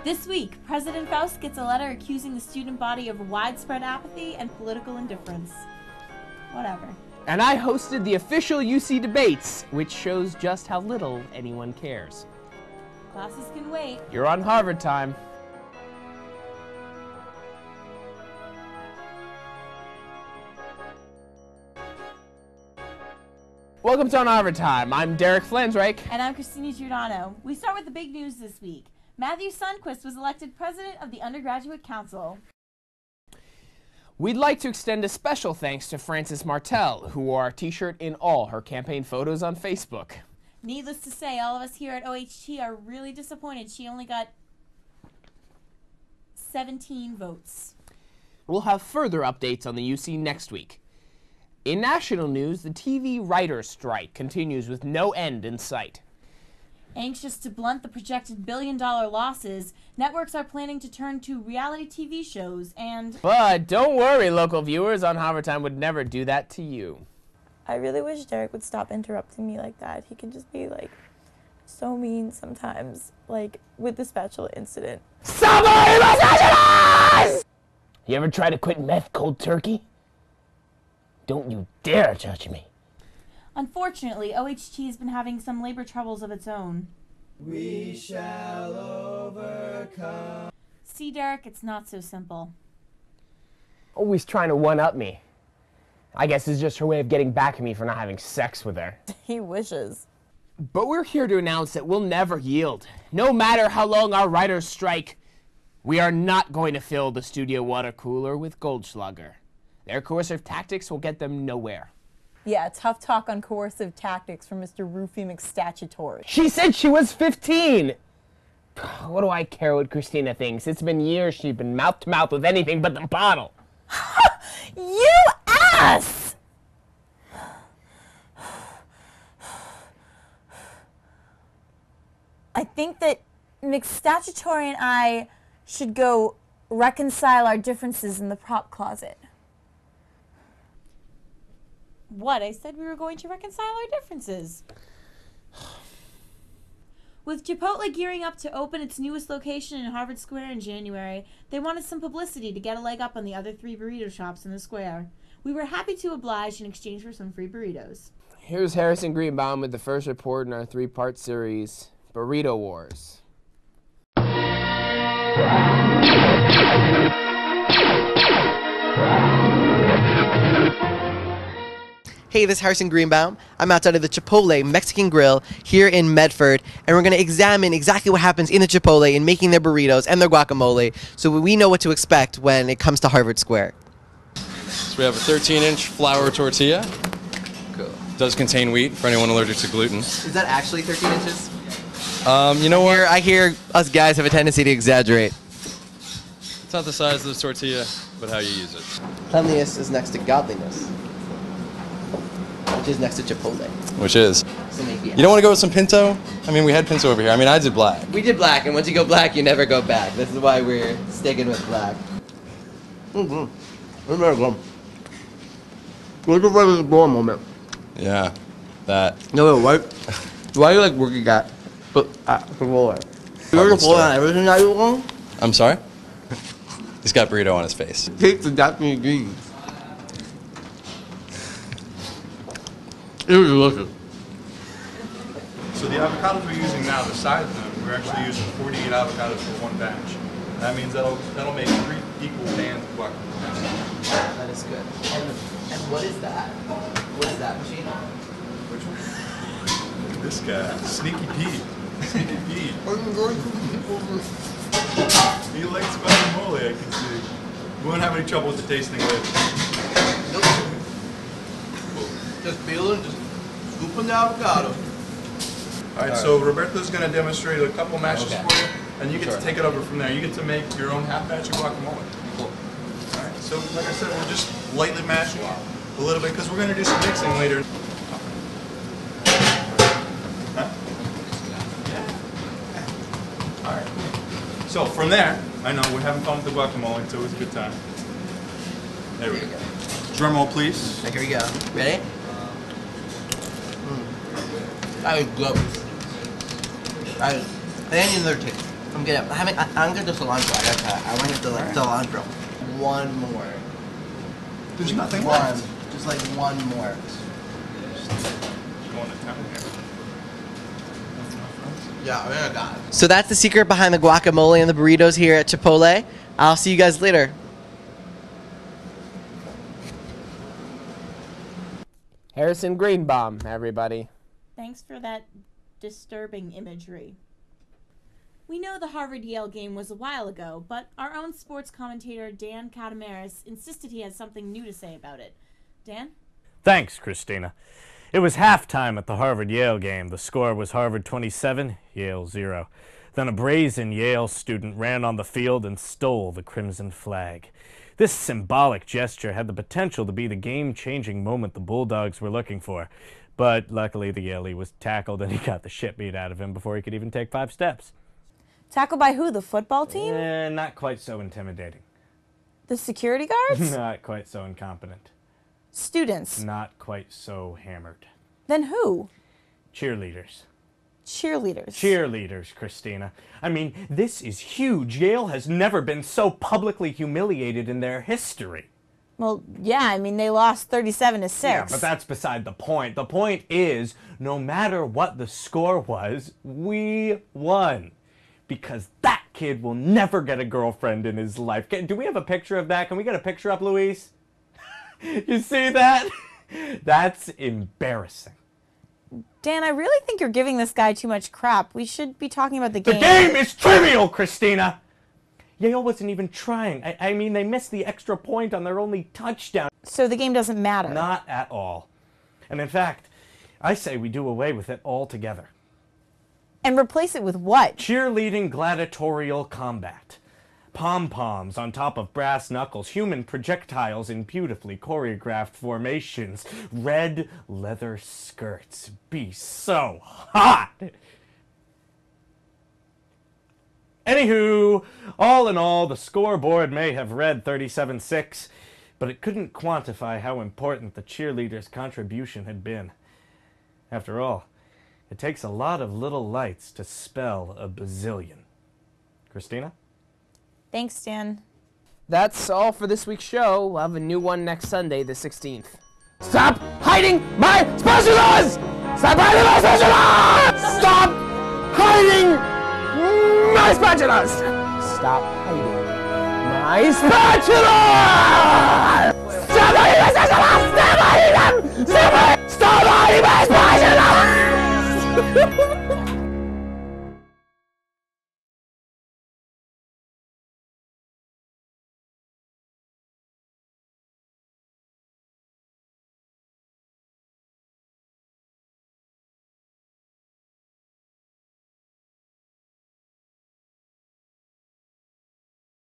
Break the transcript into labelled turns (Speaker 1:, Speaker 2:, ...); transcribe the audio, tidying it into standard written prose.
Speaker 1: This week, President Faust gets a letter accusing the student body of widespread apathy and political indifference. Whatever.
Speaker 2: And I hosted the official UC debates, which shows just how little anyone cares.
Speaker 1: Classes can wait.
Speaker 2: You're on Harvard time. Welcome to On Harvard Time. I'm Derek Flansreich.
Speaker 1: And I'm Christina Giordano. We start with the big news this week. Matthew Sundquist was elected president of the Undergraduate Council.
Speaker 2: We'd like to extend a special thanks to Frances Martell, who wore our t-shirt in all her campaign photos on Facebook.
Speaker 1: Needless to say, all of us here at OHT are really disappointed she only got 17 votes.
Speaker 2: We'll have further updates on the UC next week. In national news, the TV writers' strike continues with no end in sight.
Speaker 1: Anxious to blunt the projected billion-dollar losses, networks are planning to turn to reality TV shows and...
Speaker 2: But don't worry, local viewers, On Harvard Time would never do that to you.
Speaker 3: I really wish Derek would stop interrupting me like that. He can just be, like, so mean sometimes, like, with the spatula incident.
Speaker 2: Somebody misogynist! You ever try to quit meth cold turkey? Don't you dare judge me.
Speaker 1: Unfortunately, OHT has been having some labor troubles of its own.
Speaker 4: We shall overcome.
Speaker 1: See, Derek, it's not so simple.
Speaker 2: Always trying to one-up me. I guess it's just her way of getting back at me for not having sex with her.
Speaker 3: He wishes.
Speaker 2: But we're here to announce that we'll never yield. No matter how long our writers strike, we are not going to fill the studio water cooler with Goldschlager. Their coercive tactics will get them nowhere.
Speaker 3: Yeah, tough talk on coercive tactics from Mr. Roofy McStatutory.
Speaker 2: She said she was 15! What do I care what Christina thinks? It's been years she's been mouth-to-mouth with anything but the bottle.
Speaker 3: You ass! I think that McStatutory and I should go reconcile our differences in the prop closet.
Speaker 1: What? I said we were going to reconcile our differences. With Chipotle gearing up to open its newest location in Harvard Square in January, they wanted some publicity to get a leg up on the other 3 burrito shops in the square. We were happy to oblige in exchange for some free burritos.
Speaker 2: Here's Harrison Greenbaum with the first report in our 3-part series, Burrito Wars.
Speaker 5: Hey, this is Harrison Greenbaum. I'm outside of the Chipotle Mexican Grill here in Medford, and we're going to examine exactly what happens in the Chipotle in making their burritos and their guacamole so we know what to expect when it comes to Harvard Square.
Speaker 6: So we have a 13-inch flour tortilla.
Speaker 5: Cool.
Speaker 6: It does contain wheat for anyone allergic to gluten.
Speaker 5: Is that actually 13 inches?
Speaker 6: You know what?
Speaker 5: I hear us guys have a tendency to exaggerate.
Speaker 6: It's not the size of the tortilla, but how you use it.
Speaker 5: Cleanliness is next to godliness, which is next to Chipotle.
Speaker 6: Which is.
Speaker 5: So maybe
Speaker 6: You don't want to go with some pinto? I mean, we had pinto over here. I mean, I did black.
Speaker 5: we did black, and once you go black, you never go back. This is why we're sticking with black.
Speaker 7: What's the regular blow moment?
Speaker 6: Yeah, that.
Speaker 7: No, wait, why do you like working at? But the roller. You're the on everything that you want?
Speaker 6: I'm sorry? He's got burrito on his face.
Speaker 7: Take the Japanese greens. It was delicious.
Speaker 8: So the avocados we're using now, the size of them, we're actually using 48 avocados for one batch. That means that'll make 3 equal pans of guacamole.
Speaker 5: That is good. And what is that? What is that machine?
Speaker 8: Which one? This guy, Sneaky Pete. Sneaky Pete. He likes guacamole, I can see. We won't have any trouble with the tasting later.
Speaker 7: Nope. Just peeling, just scooping the avocado.
Speaker 8: Alright, so Roberto's going to demonstrate a couple mashes for you, and you get to take it over from there. You get to make your own half batch of guacamole.
Speaker 5: Cool.
Speaker 8: Alright, so like I said, we'll just lightly mash it a little bit because we're going to do some mixing later. Huh? Yeah. Alright. So from there, I know we're having fun with the guacamole, it's always a good time. There we go. Drum roll, please.
Speaker 5: Here we go. Ready?
Speaker 7: That is good. That is, and another taste.
Speaker 5: I'm good. I don't get the cilantro. I gotta try. I want to get the cilantro. One more.
Speaker 8: There's nothing
Speaker 5: one.
Speaker 8: left.
Speaker 5: Just like one more.
Speaker 8: Going to town here.
Speaker 5: Yeah, I got it. So that's the secret behind the guacamole and the burritos here at Chipotle. I'll see you guys later.
Speaker 2: Harrison Greenbaum, everybody.
Speaker 1: Thanks for that disturbing imagery. We know the Harvard-Yale game was a while ago, but our own sports commentator Dan Catamaris insisted he had something new to say about it. Dan?
Speaker 9: Thanks, Christina. It was halftime at the Harvard-Yale game. The score was Harvard 27, Yale 0. Then a brazen Yale student ran on the field and stole the crimson flag. This symbolic gesture had the potential to be the game-changing moment the Bulldogs were looking for. But luckily the Yalie was tackled and he got the shit beat out of him before he could even take 5 steps.
Speaker 3: Tackled by who? The football team?
Speaker 9: Not quite so intimidating.
Speaker 3: The security guards?
Speaker 9: Not quite so incompetent.
Speaker 3: Students?
Speaker 9: Not quite so hammered.
Speaker 3: Then who?
Speaker 9: Cheerleaders.
Speaker 3: Cheerleaders.
Speaker 9: Cheerleaders, Christina. I mean, this is huge. Yale has never been so publicly humiliated in their history.
Speaker 3: Well, yeah, I mean, they lost 37-6.
Speaker 9: Yeah, but that's beside the point. The point is, no matter what the score was, we won. Because that kid will never get a girlfriend in his life. Do we have a picture of that? Can we get a picture up, Luis? You see that? That's embarrassing.
Speaker 3: Dan, I really think you're giving this guy too much crap. We should be talking about the game.
Speaker 9: The game is trivial, Christina! Yale wasn't even trying. I mean, they missed the extra point on their only touchdown.
Speaker 3: So the game doesn't matter?
Speaker 9: Not at all. And in fact, I say we do away with it altogether.
Speaker 3: And replace it with what?
Speaker 9: Cheerleading gladiatorial combat. Pom-poms on top of brass knuckles, human projectiles in beautifully choreographed formations, red leather skirts. Be so hot! Anywho, all in all, the scoreboard may have read 37-6, but it couldn't quantify how important the cheerleaders' contribution had been. After all, it takes a lot of little lights to spell a bazillion. Christina?
Speaker 3: Thanks, Dan.
Speaker 2: That's all for this week's show. We'll have a new one next Sunday, the 16th. Stop hiding my spatulas! Stop hiding my spatulas! Stop hiding my spatulas! Stop hiding my spatulas! Stop hiding my spatulas! Stop hiding them! Stop hiding my spatulas!